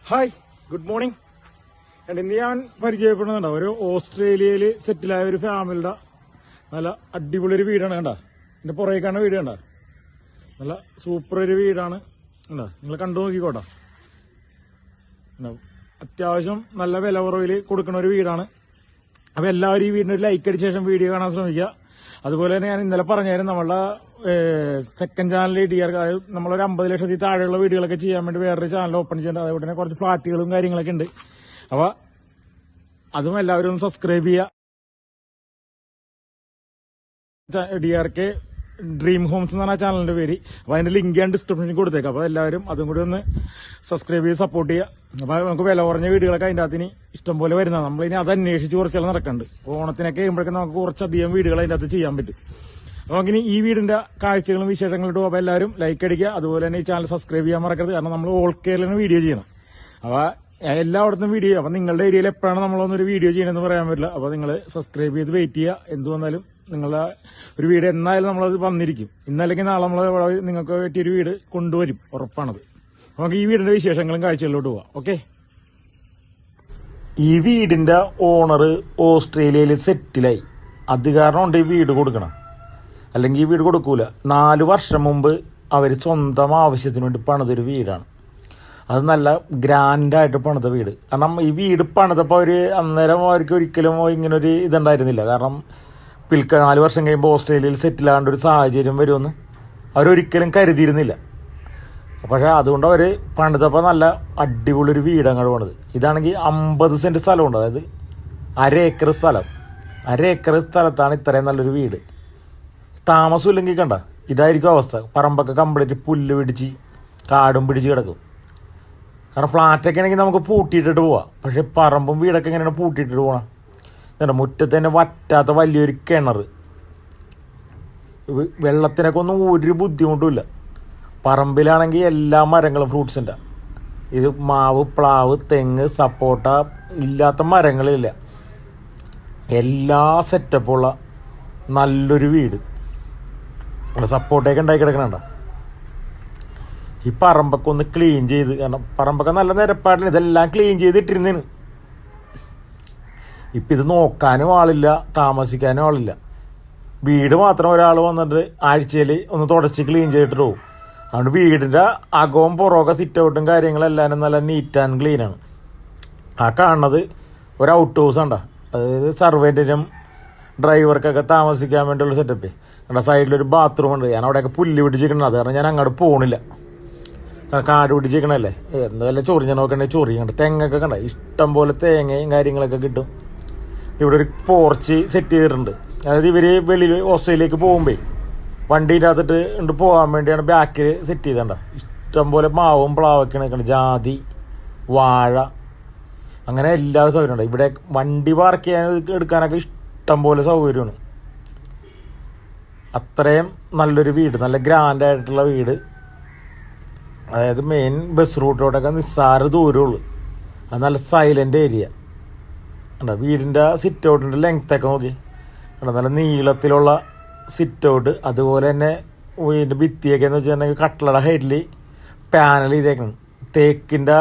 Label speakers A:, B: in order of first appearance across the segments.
A: Hi, good morning. ഇന്ന് ഞാൻ പരിചയപ്പെടുന്നുണ്ടോ ഒരു ഓസ്ട്രേലിയയിൽ സെറ്റിലായ ഒരു ഫാമിലിയുടെ നല്ല അടിപൊളി ഒരു വീടാണ്. കണ്ട എന്റെ പുറകേക്കാണ് വീട്. കണ്ട നല്ല സൂപ്പർ ഒരു വീടാണ്. കണ്ടോ, നിങ്ങൾ കണ്ടു നോക്കിക്കോട്ടെ. അത്യാവശ്യം നല്ല വില കുറവിൽ കൊടുക്കുന്ന ഒരു വീടാണ്. അപ്പൊ എല്ലാവരും ഈ വീടിന് ഒരു ലൈക്ക് അടിച്ച ശേഷം വീഡിയോ കാണാൻ ശ്രമിക്കുക. അതുപോലെ തന്നെ ഞാൻ ഇന്നലെ പറഞ്ഞായിരുന്നു നമ്മളുടെ സെക്കൻഡ് ചാനൽ DR, അതായത് നമ്മളൊരു 50 ലക്ഷത്തിൽ താഴെയുള്ള വീടുകളൊക്കെ ചെയ്യാൻ വേണ്ടി വേറൊരു ചാനൽ ഓപ്പൺ ചെയ്യുന്നുണ്ട്. അതുപോലെ തന്നെ കുറച്ച് ഫ്ലാറ്റുകളും കാര്യങ്ങളൊക്കെ ഉണ്ട്. അപ്പൊ അതും എല്ലാവരും ഒന്ന് സബ്സ്ക്രൈബ് ചെയ്യുക. DRK ഡ്രീം ഹോംസ് എന്നാണ് ആ ചാനലിന്റെ പേര്. അപ്പൊ അതിന്റെ ലിങ്ക് ഞാൻ ഡിസ്ക്രിപ്ഷനിൽ കൊടുത്തേക്കാം. അപ്പൊ എല്ലാവരും അതും കൂടി ഒന്ന് സബ്സ്ക്രൈബ് ചെയ്ത് സപ്പോർട്ട് ചെയ്യുക. അപ്പൊ നമുക്ക് വില കുറഞ്ഞ വീടുകളൊക്കെ അതിന്റെ അകത്തിന് ഇഷ്ടംപോലെ വരുന്നതാണ്. നമ്മളിനി അത് അന്വേഷിച്ച് കുറച്ചെല്ലാം നടക്കുന്നുണ്ട്. ഓണത്തിനൊക്കെ കഴിയുമ്പോഴേക്കും നമുക്ക് കുറച്ചധികം വീടുകൾ അതിന്റെ അകത്ത് ചെയ്യാൻ പറ്റും. അപ്പൊ നമുക്കിനി ഈ വീടിന്റെ കാഴ്ചകളും വിശേഷങ്ങളും ഇട്ടും അപ്പൊ എല്ലാവരും ലൈക്ക് അടിക്കുക. അതുപോലെ തന്നെ ഈ ചാനൽ സബ്സ്ക്രൈബ് ചെയ്യാൻ മറക്കരുത്. കാരണം നമ്മൾ ഓൾ കേരളത്തിന് വീഡിയോ ചെയ്യണം. അപ്പൊ എല്ലായിടത്തും വീഡിയോ. അപ്പൊ നിങ്ങളുടെ ഏരിയയിൽ എപ്പോഴാണ് നമ്മളൊന്നൊരു വീഡിയോ ചെയ്യണമെന്ന് പറയാൻ പറ്റില്ല. അപ്പൊ നിങ്ങൾ സബ്സ്ക്രൈബ് ചെയ്ത് വെയിറ്റ് ചെയ്യുക. എന്ത് വന്നാലും നിങ്ങളുടെ ഒരു വീട് എന്നായാലും നമ്മളത് വന്നിരിക്കും. ഇന്നല്ലെങ്കിൽ നാളെ നമ്മൾ നിങ്ങൾക്ക് പറ്റിയൊരു വീട് കൊണ്ടുവരും, ഉറപ്പാണത്. നമുക്ക് ഈ വീടിന്റെ വിശേഷങ്ങളും കാഴ്ചകളിലോട്ട് പോവാം. ഓക്കെ.
B: ഈ വീടിന്റെ ഓണർ ഓസ്ട്രേലിയയിൽ സെറ്റിലായി. അത് കാരണം കൊണ്ട് ഈ വീട് കൊടുക്കണം, അല്ലെങ്കിൽ ഈ വീട് കൊടുക്കൂല. 4 വർഷം മുമ്പ് അവർ സ്വന്തം ആവശ്യത്തിന് വേണ്ടി പണിതൊരു വീടാണ്. അത് നല്ല ഗ്രാൻഡായിട്ട് പണിത വീട്. കാരണം ഈ വീട് പണിതപ്പോൾ അന്നേരം അവർക്ക് ഒരിക്കലും ഇങ്ങനൊരു ഇതുണ്ടായിരുന്നില്ല. കാരണം 4 വർഷം കഴിയുമ്പോൾ ഓസ്ട്രേലിയയിൽ സെറ്റിലാകേണ്ട ഒരു സാഹചര്യം വരുമെന്ന് അവരൊരിക്കലും കരുതിയിരുന്നില്ല. പക്ഷേ അതുകൊണ്ട് അവർ പണിതപ്പോൾ നല്ല അടിപൊളി ഒരു വീട് അങ്ങോട്ട് പണിത്. ഇതാണെങ്കിൽ 50 സെൻറ്റ് സ്ഥലമുണ്ട്. അതായത് 1/2 ഏക്കർ സ്ഥലം. 1/2 ഏക്കർ സ്ഥലത്താണ് ഇത്രയും നല്ലൊരു വീട്. താമസം ഇല്ലെങ്കിൽ കണ്ട ഇതായിരിക്കും അവസ്ഥ. പറമ്പൊക്കെ കംപ്ലീറ്റ് പുല്ല് പിടിച്ച് കാടും പിടിച്ച് കിടക്കും. കാരണം ഫ്ലാറ്റൊക്കെ ആണെങ്കിൽ നമുക്ക് പൂട്ടിയിട്ടിട്ട് പോവാം. പക്ഷെ പറമ്പും വീടൊക്കെ എങ്ങനെയാണ് പൂട്ടിയിട്ടിട്ട് പോകണം? മുറ്റത്ത് തന്നെ വറ്റാത്ത വലിയൊരു കിണർ. വെള്ളത്തിനൊക്കെ ഒന്നും ഒരു ബുദ്ധിമുട്ടുമില്ല. പറമ്പിലാണെങ്കിൽ എല്ലാ മരങ്ങളും ഫ്രൂട്ട്സിൻ്റെ, ഇത് മാവ്, പ്ലാവ്, തെങ്ങ്, സപ്പോട്ട, ഇല്ലാത്ത മരങ്ങളില്ല. എല്ലാ സെറ്റപ്പുള്ള നല്ലൊരു വീട്. അവിടെ സപ്പോർട്ടൊക്കെ ഉണ്ടാക്കി കിടക്കണണ്ട. ഈ പറമ്പൊക്കെ ഒന്ന് ക്ലീൻ ചെയ്ത്, കാരണം പറമ്പൊക്കെ നല്ല നിരപ്പാട്ടില്ല. ഇതെല്ലാം ക്ലീൻ ചെയ്തിട്ടിരുന്നേന്. ഇപ്പം ഇത് നോക്കാനും ആളില്ല, താമസിക്കാനും ആളില്ല. വീട് മാത്രം ഒരാൾ വന്നിട്ട് ആഴ്ചയിൽ ഒന്ന് തുടച്ച് ക്ലീൻ ചെയ്തിട്ട് പോകും. അതുകൊണ്ട് വീടിൻ്റെ അകവും പുറമൊക്കെ സിറ്റ് ഔട്ടും കാര്യങ്ങളെല്ലാം നല്ല നീറ്റ് ആൻഡ് ക്ലീനാണ്. ആ കാണുന്നത് ഒരു ഔട്ട് ഹൗസ് ഉണ്ടോ, അതായത് സർവൻറ്റിനും ഡ്രൈവർക്കൊക്കെ താമസിക്കാൻ വേണ്ടിയുള്ള സെറ്റപ്പ്. അവിടെ സൈഡിലൊരു ബാത്റൂം ഉണ്ട്. ഞാൻ അവിടെയൊക്കെ പുല്ല് പിടിച്ചിരിക്കണം. അത് കാരണം ഞാൻ അങ്ങോട്ട് പോകണില്ല. കാരണം കാട് പിടിച്ചിരിക്കണല്ലേ. എന്തായാലും ചൊറിഞ്ഞ നോക്കണ്ടേ, ചൊറിയുണ്ട്. തെങ്ങൊക്കെ കണ്ട ഇഷ്ടം പോലെ തേങ്ങയും കാര്യങ്ങളൊക്കെ കിട്ടും. ഇവിടെ ഒരു പോർച്ച് സെറ്റ് ചെയ്തിട്ടുണ്ട്. അതായത് ഇവർ വെളിയിൽ ഓസ്ട്രേലിയയിലേക്ക് പോകുമ്പോൾ വണ്ടീൻ്റെ അകത്തിട്ട് പോകാൻ വേണ്ടിയാണ് ബാക്കിൽ സെറ്റ് ചെയ്തേണ്ട. ഇഷ്ടം പോലെ മാവും പ്ലാവൊക്കെ നിൽക്കണം. ജാതി, വാഴ, അങ്ങനെ എല്ലാ സൗകര്യമുണ്ട്. ഇവിടെ വണ്ടി പാർക്ക് ചെയ്യാൻ എടുക്കാനൊക്കെ ഇഷ്ടം പോലെ സൗകര്യമാണ്. അത്രയും നല്ലൊരു വീട്, നല്ല ഗ്രാൻഡായിട്ടുള്ള വീട്. അതായത് മെയിൻ ബസ് റൂട്ടിലോട്ടൊക്കെ നിസ്സാര ദൂരമുള്ളൂ. അത് നല്ല സൈലൻ്റ് ഏരിയ ഉണ്ടോ. വീടിൻ്റെ സിറ്റ് ഔട്ടിൻ്റെ ലെങ്ത്തൊക്കെ നോക്കി ഉണ്ടോ, നല്ല നീളത്തിലുള്ള സിറ്റ് ഔട്ട്. അതുപോലെ തന്നെ വീടിൻ്റെ ഭിത്തിയൊക്കെ എന്ന് വെച്ചിട്ടുണ്ടെങ്കിൽ കട്ടളയുടെ ഹൈറ്റിൽ പാനൽ ചെയ്തേക്കണം. തേക്കിൻ്റെ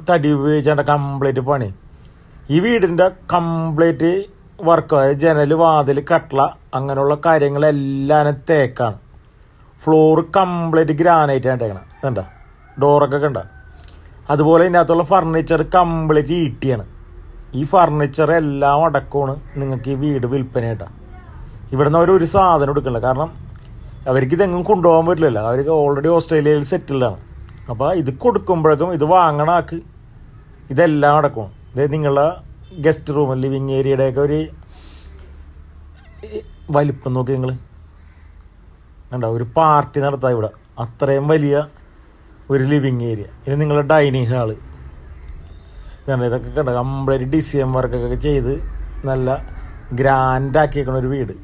B: തടി ഉപയോഗിച്ചാണ്ട് കംപ്ലീറ്റ് പണി. ഈ വീടിൻ്റെ കംപ്ലീറ്റ് വർക്ക്, അതായത് ജനൽ, വാതിൽ, കട്ടള, അങ്ങനെയുള്ള കാര്യങ്ങളെല്ലാം തേക്കാണ്. ഫ്ലോർ കംപ്ലീറ്റ് ഗ്രാനൈറ്റ് ആയിട്ടേക്കണം. ഇതുണ്ട ഡോറൊക്കെ കണ്ട. അതുപോലെ ഇതിനകത്തുള്ള ഫർണിച്ചർ കംപ്ലീറ്റ് ഈട്ടിയാണ്. ഈ ഫർണിച്ചർ എല്ലാം അടക്കമാണ് നിങ്ങൾക്ക് ഈ വീട് വിൽപ്പനയായിട്ടാണ്. ഇവിടുന്ന് അവർ സാധനം എടുക്കണില്ല. കാരണം അവർക്ക് ഇതെങ്ങും കൊണ്ടുപോകാൻ പറ്റില്ലല്ലോ. അവർക്ക് ഓൾറെഡി ഓസ്ട്രേലിയയിൽ സെറ്റിൽഡാണ്. അപ്പോൾ ഇത് കൊടുക്കുമ്പോഴേക്കും ഇത് വാങ്ങണ ആക്ക് ഇതെല്ലാം അടക്കണം. അതായത് നിങ്ങളുടെ ഗസ്റ്റ് റൂം, ലിവിങ് ഏരിയയുടെയൊക്കെ ഒരു വലിപ്പം നോക്കി നിങ്ങൾ കണ്ടോ. ഒരു പാർട്ടി നടത്താം ഇവിടെ. അത്രയും വലിയ ഒരു ലിവിങ് ഏരിയ. ഇനി നിങ്ങളുടെ ഡൈനിങ് ഹാള് ഇതൊക്കെ കണ്ടോ. കംപ്ലീറ്റ് ഡിസൈൻ വർക്കൊക്കെ ചെയ്ത് നല്ല ഗ്രാൻഡാക്കിയേക്കണ ഒരു വീട്.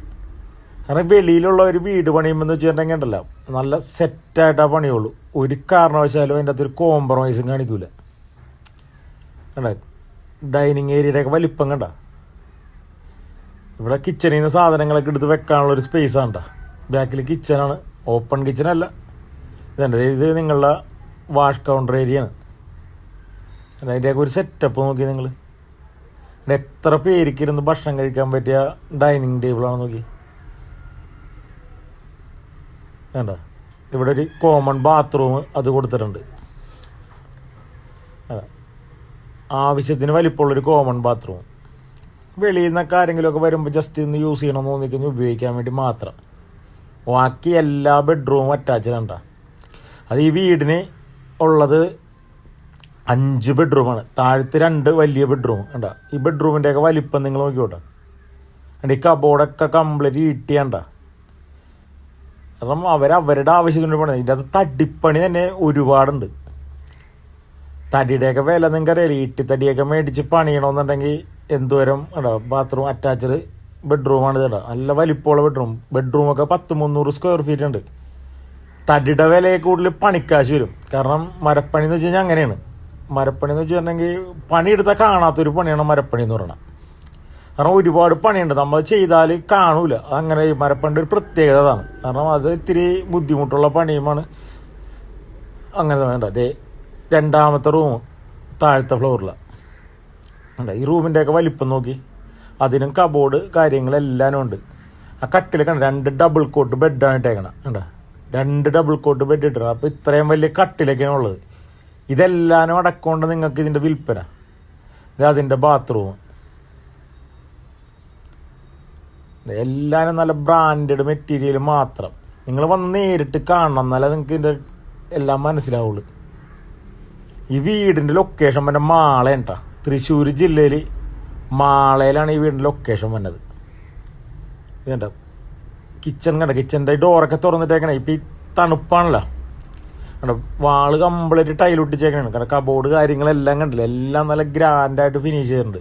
B: കാരണം വെളിയിലുള്ള ഒരു വീട് പണിയുമ്പോൾ വെച്ചിട്ടുണ്ടെങ്കിൽ ഉണ്ടല്ലോ, നല്ല സെറ്റായിട്ടാ പണിയുള്ളൂ. ഒരു കാരണവശാലും അതിൻ്റെ അകത്തൊരു കോംപ്രമൈസും കാണിക്കൂല. കണ്ട ഡൈനിങ് ഏരിയയുടെയൊക്കെ വലിപ്പം കണ്ട. ഇവിടെ കിച്ചണിൽ നിന്ന് സാധനങ്ങളൊക്കെ എടുത്ത് വെക്കാനുള്ളൊരു സ്പേസാണ് കേട്ടോ. ബാക്കിൽ കിച്ചണാണ്, ഓപ്പൺ കിച്ചണല്ല. ഇത് നിങ്ങളുടെ വാഷ് കൗണ്ടർ ഏരിയയാണ്. അതിൻ്റെയൊക്കെ ഒരു സെറ്റപ്പ് നോക്കി നിങ്ങൾ. എത്ര പേരിക്കിരുന്ന് ഭക്ഷണം കഴിക്കാൻ പറ്റിയ ഡൈനിങ് ടേബിളാണ് നോക്കി. വേണ്ട, ഇവിടെ ഒരു കോമൺ ബാത്റൂം അത് കൊടുത്തിട്ടുണ്ട്. ആവശ്യത്തിന് വലിപ്പമുള്ളൊരു കോമൺ ബാത്റൂം. വെളിയിൽ നിന്നൊക്കെ ആരെങ്കിലുമൊക്കെ വരുമ്പോൾ ജസ്റ്റ് ഇന്ന് യൂസ് ചെയ്യണമെന്ന് തോന്നിക്കഴിഞ്ഞാൽ ഉപയോഗിക്കാൻ വേണ്ടി മാത്രം. ബാക്കി എല്ലാ ബെഡ്റൂമും അറ്റാച്ച്ഡാണ്. അത് ഈ വീടിന് ഉള്ളത് 5 ബെഡ്റൂമാണ്. താഴത്തെ 2 വലിയ ബെഡ്റൂം കണ്ട. ഈ ബെഡ്റൂമിൻ്റെയൊക്കെ വലിപ്പം നിങ്ങൾ നോക്കിക്കോട്ടെ. ഈ കബോർഡൊക്കെ കംപ്ലീറ്റ് ഈട്ടിയണ്ട. കാരണം അവരുടെ ആവശ്യത്തിന് പണി. ഇതിൻ്റെ അത് തടിപ്പണി തന്നെ ഒരുപാടുണ്ട്. തടിയുടെയൊക്കെ വില നിങ്ങൾക്കറിയാം. ഈട്ടിത്തടിയൊക്കെ മേടിച്ച് പണിയണമെന്നുണ്ടെങ്കിൽ എന്തോരം കേട്ടോ. ബാത്റൂം അറ്റാച്ച്ഡ് ബെഡ്റൂമാണ് കേട്ടോ. നല്ല വലിപ്പമുള്ള ബെഡ്റൂമൊക്കെ 100-300 സ്ക്വയർ ഫീറ്റ് ഉണ്ട്. തടിയുടെ വിലയെ കൂടുതൽ പണിക്കാശ് വരും. കാരണം മരപ്പണി എന്ന് വെച്ച് കഴിഞ്ഞാൽ അങ്ങനെയാണ്. മരപ്പണി എന്ന് വെച്ചിട്ടുണ്ടെങ്കിൽ പണിയെടുത്താൽ കാണാത്തൊരു പണിയാണ് മരപ്പണി എന്ന് പറയുന്നത്. കാരണം ഒരുപാട് പണിയുണ്ട്, നമ്മൾ ചെയ്താൽ കാണൂല. അങ്ങനെ മരപ്പണിയുടെ ഒരു പ്രത്യേകത അതാണ്. കാരണം അത് ഇത്തിരി ബുദ്ധിമുട്ടുള്ള പണിയുമാണ്. അങ്ങനെ വേണ്ട. അതേ 2ാമത്തെ റൂം താഴത്തെ ഫ്ലോറിലാണ്. ഈ റൂമിൻ്റെയൊക്കെ വലിപ്പം നോക്കി. അതിനും കബോർഡ് കാര്യങ്ങളെല്ലാനും ഉണ്ട്. ആ കട്ടിലൊക്കെ 2 ഡബിൾ കോട്ട് ബെഡാണ് ഇട്ടേക്കണം. കണ്ട, 2 ഡബിൾ കോട്ട് ബെഡ് ഇട്ടണം. അപ്പോൾ ഇത്രയും വലിയ കട്ടിലൊക്കെയാണ് ഉള്ളത്. ഇതെല്ലാനും അടക്കൊണ്ട് നിങ്ങൾക്ക് ഇതിൻ്റെ വിൽപ്പന. ഇത് അതിൻ്റെ ബാത്റൂം. എല്ലാവരും നല്ല ബ്രാൻഡഡ് മെറ്റീരിയൽ മാത്രം. നിങ്ങൾ വന്ന് നേരിട്ട് കാണണം, എന്നാലേ നിങ്ങൾക്ക് ഇതിൻ്റെ എല്ലാം മനസ്സിലാവുള്ളൂ. ഈ വീടിൻ്റെ ലൊക്കേഷൻ വന്നെ മാളയാണ് കേട്ടോ. തൃശ്ശൂർ ജില്ലയിൽ മാളയിലാണ് ഈ വീടിൻ്റെ ലൊക്കേഷൻ വന്നത്. ഇതുണ്ട കിച്ചൺ കണ്ട. കിച്ചൻ്റെ ഡോറൊക്കെ തുറന്നിട്ടേക്കണേ. ഇപ്പം ഈ തണുപ്പാണല്ലോ കണ്ട. വാള് കംപ്ലീറ്റ് ടൈലൊട്ടിച്ചേക്കണാണ്. കാരണം കബോർഡ് കാര്യങ്ങളെല്ലാം കണ്ടില്ല. എല്ലാം നല്ല ഗ്രാൻഡായിട്ട് ഫിനിഷ് ചെയ്തിട്ടുണ്ട്.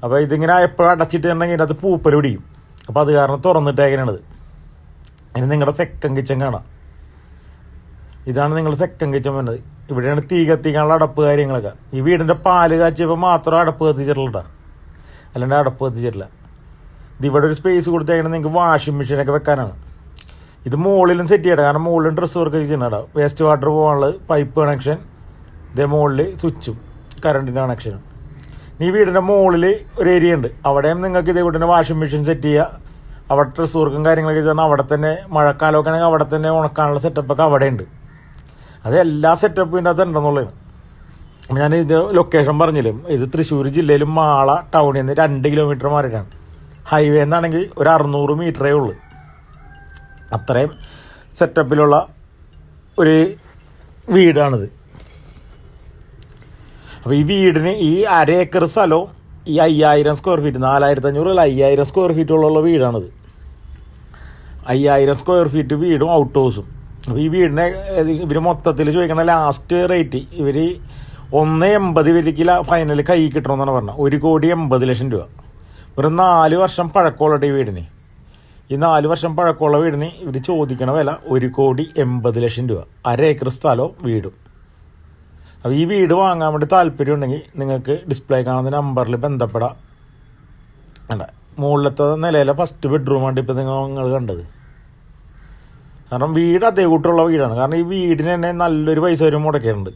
B: അപ്പോൾ ഇതിങ്ങനെ എപ്പോഴും അടച്ചിട്ടുണ്ടെങ്കിൽ ഇതിനകത്ത് പൂപ്പൽ പിടിക്കും. അപ്പോൾ അത് കാരണം തുറന്നിട്ടേക്കണത്. ഇനി നിങ്ങളുടെ സെക്കൻഡ് കിച്ചൺ കാണാം. ഇതാണ് നിങ്ങളുടെ സെക്കൻഡ് കിച്ചൺ വരുന്നത്. ഇവിടെയാണ് തീ കത്തിക്കാനുള്ള അടപ്പ് കാര്യങ്ങളൊക്കെ. ഈ വീടിൻ്റെ പാല് കാച്ചിയപ്പോൾ മാത്രം അടപ്പ് കത്തിച്ചിട്ടുള്ള, അല്ലാണ്ട് അടപ്പ് കത്തിച്ചിട്ടില്ല. ഇത് ഇവിടെ ഒരു സ്പേസ് കൊടുത്തേക്കണം നിങ്ങൾക്ക് വാഷിംഗ് മെഷീനൊക്കെ വെക്കാനാണ്. ഇത് മുകളിലും സെറ്റ് ചെയ്യണം. കാരണം മുകളിലും ഡ്രസ്സ് വർക്ക് ചെയ്യുന്നുണ്ടാ. വേസ്റ്റ് വാട്ടർ പോകാനുള്ള പൈപ്പ് കണക്ഷൻ, ഇതേ മുകളിൽ സ്വിച്ചും കറണ്ടിൻ്റെ കണക്ഷനും. ഈ വീടിൻ്റെ മുകളിൽ ഒരു ഏരിയ ഉണ്ട്. അവിടെയും നിങ്ങൾക്ക് ഇതേ വീടിൻ്റെ വാഷിംഗ് മെഷീൻ സെറ്റ് ചെയ്യുക. അവിടെ ഡ്രസ്സ് വർക്കും കാര്യങ്ങളൊക്കെ ചെയ്താൽ അവിടെ തന്നെ മഴക്കാലമൊക്കെ ആണെങ്കിൽ അവിടെ തന്നെ ഉണക്കാനുള്ള സെറ്റപ്പൊക്കെ അവിടെ ഉണ്ട്. അത് എല്ലാ സെറ്റപ്പും ഇതിൻ്റെ അകത്ത് ഉണ്ടെന്നുള്ളതാണ്. അപ്പം ഞാൻ ഇതിൻ്റെ ലൊക്കേഷൻ പറഞ്ഞില്ലേ, ഇത് തൃശ്ശൂർ ജില്ലയിലും മാള ടൗണിൽ നിന്ന് 2 കിലോമീറ്റർ മാറിയിട്ടാണ്. ഹൈവേ എന്നാണെങ്കിൽ ഒരു 600 മീറ്ററേ ഉള്ളൂ. അത്രയും സെറ്റപ്പിലുള്ള ഒരു വീടാണിത്. അപ്പോൾ ഈ വീടിന് ഈ 1/2 ഏക്കർ സ്ഥലവും ഈ 5000 സ്ക്വയർ ഫീറ്റ് 4500 5000 സ്ക്വയർ ഫീറ്റുള്ള വീടാണിത്. 5000 സ്ക്വയർ ഫീറ്റ് വീടും ഔട്ട് ഹൗസും. അപ്പോൾ ഈ വീടിനെ ഇവർ മൊത്തത്തിൽ ചോദിക്കണ ലാസ്റ്റ് റേറ്റ് ഇവർ 1.80 ഇവർക്ക് ഫൈനൽ കൈ കിട്ടണമെന്നാണ് പറഞ്ഞത്. 1,80,00,000 രൂപ. ഒരു 4 വർഷം പഴക്കമുള്ള ഈ വീടിന്. ഈ 4 വർഷം പഴക്കമുള്ള വീടിന് ഇവർ ചോദിക്കണ വില 1,80,00,000 രൂപ. 1/2 ഏക്കർ സ്ഥലവും വീടും. അപ്പോൾ ഈ വീട് വാങ്ങാൻ വേണ്ടി താല്പര്യം ഉണ്ടെങ്കിൽ നിങ്ങൾക്ക് ഡിസ്പ്ലേ കാണുന്ന നമ്പറിൽ ബന്ധപ്പെടാം. വേണ്ട, മുകളിലത്തെ നിലയിലെ ഫസ്റ്റ് ബെഡ്റൂമാണ് ഇപ്പോൾ നിങ്ങൾ കണ്ടത്. കാരണം വീട് അതേ കൂട്ടുള്ള വീടാണ്. കാരണം ഈ വീടിന് തന്നെ നല്ലൊരു പൈസ വരും മുടക്കിയിട്ടുണ്ട്.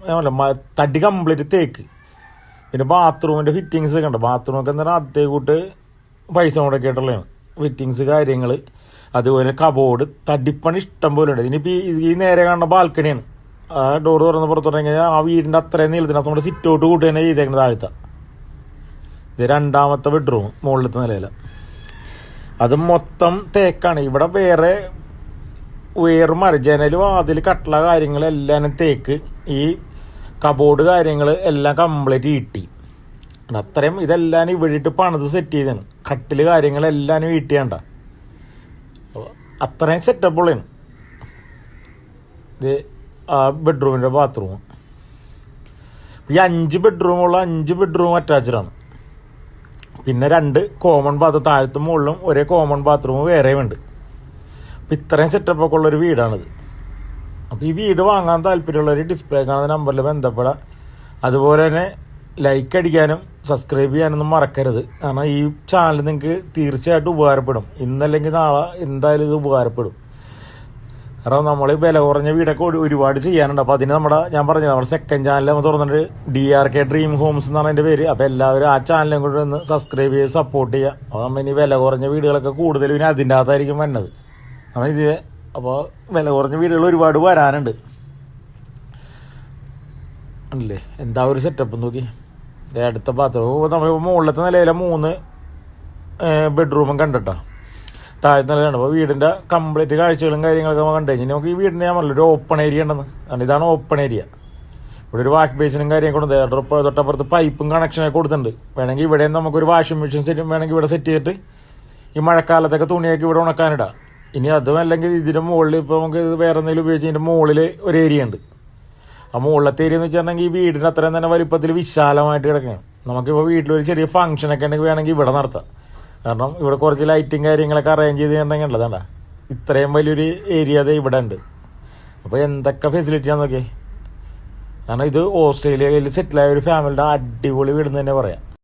B: കാരണം തടി കംപ്ലീറ്റ് തേക്ക്. പിന്നെ ബാത്റൂമിൻ്റെ ഫിറ്റിങ്സ് ഒക്കെ ഉണ്ട്. ബാത്റൂമൊക്കെ എന്ന് പറഞ്ഞാൽ അതേ കൂട്ട് പൈസ മുടക്കിയിട്ടുള്ളതാണ്. ഫിറ്റിങ്സ് കാര്യങ്ങൾ, അതുപോലെ കബോർഡ്, തടിപ്പണി ഇഷ്ടം പോലെ ഉണ്ട്. ഇനിയിപ്പോൾ ഈ നേരെ കാണുന്ന ബാൽക്കണിയാണ്. ആ ഡോറ് തുറന്ന് പുറത്തുടങ്ങി കഴിഞ്ഞാൽ ആ വീടിൻ്റെ അത്രയും നീളത്തിനകത്ത് നമ്മുടെ സിറ്റൗട്ട് കൂട്ട് തന്നെ ചെയ്തേക്കുന്നത് താഴ്ത്ത. ഇത് 2ാമത്തെ ബെഡ്റൂം മുകളിലത്തെ നിലയിൽ. അത് മൊത്തം തേക്കാണ്. ഇവിടെ വേറെ ജനൽ വാതിൽ കട്ടള കാര്യങ്ങളെല്ലാം തേക്ക്. ഈ കബോർഡ് കാര്യങ്ങൾ എല്ലാം കംപ്ലീറ്റ് ഈട്ടി. അത്രയും ഇതെല്ലാം ഇവിടെ ഇട്ട് പണിത് സെറ്റ് ചെയ്താണ്. കട്ടിൽ കാര്യങ്ങളെല്ലാം ഈട്ടിയാണ്ട. അത്രയും സെറ്റപ്പുള്ളതാണ്. ഇത് ആ ബെഡ്റൂമിൻ്റെ ബാത്റൂം. ഈ 5 ബെഡ്റൂമുള്ള 5 ബെഡ്റൂം അറ്റാച്ച്ഡാണ്. പിന്നെ 2 കോമൺ ബാത്റൂം താഴത്തും മുകളിലും ഒരേ കോമൺ ബാത്റൂം വേറെയും ഉണ്ട്. അപ്പം ഇത്രയും സെറ്റപ്പൊക്കെ ഉള്ളൊരു വീടാണിത്. അപ്പോൾ ഈ വീട് വാങ്ങാൻ താല്പര്യമുള്ളവർ ഡിസ്പ്ലേ കാണുന്ന നമ്പറിൽ ബന്ധപ്പെടാം. അതുപോലെ തന്നെ ലൈക്ക് അടിക്കാനും സബ്സ്ക്രൈബ് ചെയ്യാനൊന്നും മറക്കരുത്. കാരണം ഈ ചാനൽ നിങ്ങൾക്ക് തീർച്ചയായിട്ടും ഉപകാരപ്പെടും. ഇന്നല്ലെങ്കിൽ നാളെ എന്തായാലും ഇത് ഉപകാരപ്പെടും. കാരണം നമ്മൾ വില കുറഞ്ഞ വീടൊക്കെ ഒരുപാട് ചെയ്യാനുണ്ട്. അപ്പോൾ അതിന് ഞാൻ പറഞ്ഞത് നമ്മുടെ സെക്കൻഡ് ചാനൽ നമ്മൾ തുറന്നിട്ട് DRK ഡ്രീം ഹോംസ് എന്നാണ് എൻ്റെ പേര്. അപ്പോൾ എല്ലാവരും ആ ചാനലും കൂടി ഒന്ന് സബ്സ്ക്രൈബ് ചെയ്ത് സപ്പോർട്ട് ചെയ്യുക. അപ്പോൾ നമ്മൾ ഇനി വില കുറഞ്ഞ വീടുകളൊക്കെ കൂടുതലും ഇനി അതിൻ്റെ അകത്തായിരിക്കും വരുന്നത്. അപ്പോൾ വില കുറഞ്ഞ വീടുകൾ ഒരുപാട് വരാനുണ്ട്. അല്ലേ എന്താ ഒരു സെറ്റപ്പ് നോക്കി. അടുത്ത ബാത്റൂം നമ്മൾ മുകളിലത്തെ നിലയിലെ 3 ബെഡ്റൂമും കണ്ടിട്ടോ, താഴത്തെ നിലയാണ്. അപ്പോൾ വീടിൻ്റെ കംപ്ലീറ്റ് കാഴ്ചകളും കാര്യങ്ങളൊക്കെ നമ്മൾ കണ്ടു കഴിഞ്ഞാൽ നമുക്ക് ഈ വീടിൻ്റെ ഞാൻ പറഞ്ഞില്ല ഒരു ഓപ്പൺ ഏരിയ ഉണ്ടെന്ന്. കാരണം ഇതാണ് ഓപ്പൺ ഏരിയ. ഇവിടെ ഒരു വാഷ് ബേസിനും കാര്യം കൊടുത്ത് തൊട്ടപ്പുറത്ത് പൈപ്പും കണക്ഷനൊക്കെ കൊടുത്തിട്ടുണ്ട്. വേണമെങ്കിൽ ഇവിടെ നമുക്കൊരു വാഷിംഗ് മെഷീൻ സെറ്റ് വേണമെങ്കിൽ ഇവിടെ സെറ്റ് ചെയ്തിട്ട് ഈ മഴക്കാലത്തൊക്കെ തുണിയൊക്കെ ഇവിടെ ഉണക്കാനിടാം. ഇനി അതും അല്ലെങ്കിൽ ഇതിൻ്റെ മുകളിൽ ഇപ്പോൾ നമുക്ക് വേറെ എന്തെങ്കിലും ഉപയോഗിച്ച് ഇതിൻ്റെ മുകളിൽ ഒരു ഏരിയ ഉണ്ട്. ആ മുകളിലത്തെ ഏരിയ എന്ന് വെച്ചിട്ടുണ്ടെങ്കിൽ ഈ വീടിൻ്റെ അത്രയും തന്നെ വലിപ്പത്തിൽ വിശാലമായിട്ട് കിടക്കുകയാണ്. നമുക്കിപ്പോൾ വീട്ടിലൊരു ചെറിയ ഫംഗ്ഷനൊക്കെ ഉണ്ടെങ്കിൽ വേണമെങ്കിൽ ഇവിടെ നടത്താം. കാരണം ഇവിടെ കുറച്ച് ലൈറ്റും കാര്യങ്ങളൊക്കെ അറേഞ്ച് ചെയ്തിട്ടുണ്ടെങ്കിൽ ഉള്ളതാണ്ട ഇത്രയും വലിയൊരു ഏരിയ അത് ഇവിടെ ഉണ്ട്. അപ്പോൾ എന്തൊക്കെ ഫെസിലിറ്റിയാണെന്ന് നോക്കിയേ. കാരണം ഇത് ഓസ്ട്രേലിയയിൽ സെറ്റിലായ ഒരു ഫാമിലിയുടെ അടിപൊളി വീടെന്ന് തന്നെ പറയാം.